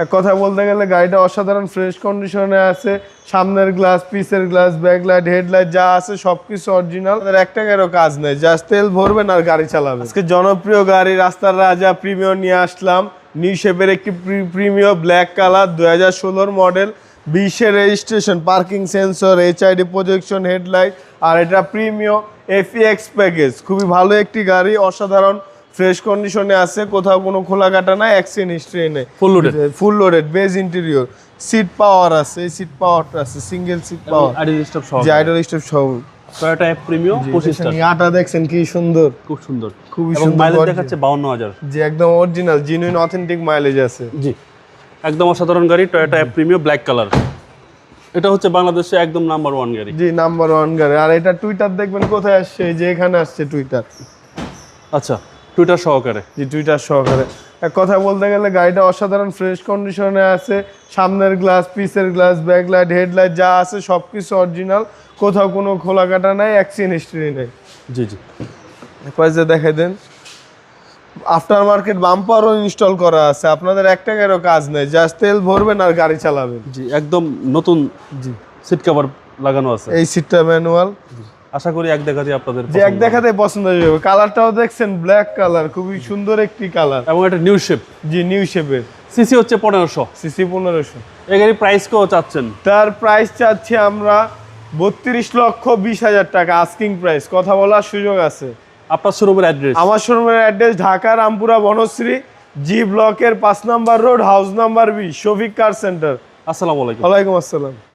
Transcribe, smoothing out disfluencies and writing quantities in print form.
এক কথা বলতে গেলে গাড়িটা অসাধারণ ফ্রেশ কন্ডিশনে আছে। সামনের গ্লাস, পিসের গ্লাস, ব্যাকলাইট, হেডলাইট যা আছে সবকিছু অরিজিনাল। এক টাকারও কাজ নেই, জাস্ট তেল ভরবেন আর গাড়ি চালাবেন। আজকে জনপ্রিয় গাড়ি রাস্তার রাজা প্রিমিয়র নিয়ে আসলাম। নিউ শেপের একটি প্রিমিয়র ব্ল্যাক কালার, 2016 মডেল, 20-এর registration, parking sensor, HID projection, headlight. আর এটা প্রিমিয়র এফএক্স প্যাকেজ, খুবই ভালো একটি গাড়ি, অসাধারণ ফ্রেশ কন্ডিশনে আছে, কোথাও কোনো খোলা কাটা নাই, অ্যাক্সিডেন্ট হিস্ট্রি নেই। Full loaded base interior, seat power আছে, এই সিট পাওয়ারটা আছে, single seat power, idle stop সহ, যে আইডল স্টপ সহ। টয়োটা এফ প্রিমিয়র 25 ইয়াটা দেখছেন কি সুন্দর, খুব সুন্দর, খুবই এবং সুন্দর। মাইলেজ দেখাচ্ছে 52,000। জি, একদম অরিজিনাল জেনুইন অথেন্টিক মাইলেজ আছে। জি, একদম অসাধারণ গাড়ি, Toyota F premier black colour. এটা হচ্ছে বাংলাদেশে একদম নাম্বার 1 গাড়ি। জি, নাম্বার 1 গাড়ি। আর এটা টুইটার দেখবেন কোথায় আসছে, এই যে এখানে আসছে টুইটার। আচ্ছা, টুইটার সহকারে। জি, টুইটার সহকারে। এক কথা বলতে গেলে গাড়িটা অসাধারণ ফ্রেশ কন্ডিশনে আছে। সামনের গ্লাস, পিসের গ্লাস, ব্যাকলাইট, হেডলাইট যা আছে সবকিছু অরিজিনাল, কোথাও কোনো খোলা কাটা নাই, অ্যাক্সিডেন্ট হিস্ট্রি নেই। জি জি, পয়সা দেখাই দেন। আফটার মার্কেট বাম্পারও ইনস্টল করা আছে, আপনাদের এক টাকারও কাজ নেই, জাস্ট তেল ভরবেন আর গাড়ি চালাবেন। জি, একদম নতুন। জি, সিট কভার লাগানো আছে। এই সিটটা ম্যানুয়াল। আশা করি এক দেখাতে আপনাদের যে এক দেখাতে পছন্দ হয়ে যাবে। কালারটাও দেখছেন ব্ল্যাক কালার, খুবই সুন্দর একটি কালার, এবং এটা নিউ শেপ। জি, নিউ শেপের। সিসি হচ্ছে 1500। সিসি 1500। এই গাড়ির প্রাইস কেও চাচ্ছেন? তার প্রাইস চাচ্ছি আমরা 32,20,000 টাকা আস্কিং প্রাইস, কথা বলার সুযোগ আছে। আপনার শোরুমের অ্যাড্রেস? আমার শোরুমের অ্যাড্রেস ঢাকা রামপুরা বনশ্রী, জি ব্লকের 5 নম্বর road, house number 20, Shafiq car centre. আসসালামু আলাইকুম। ওয়ালাইকুম আসসালাম।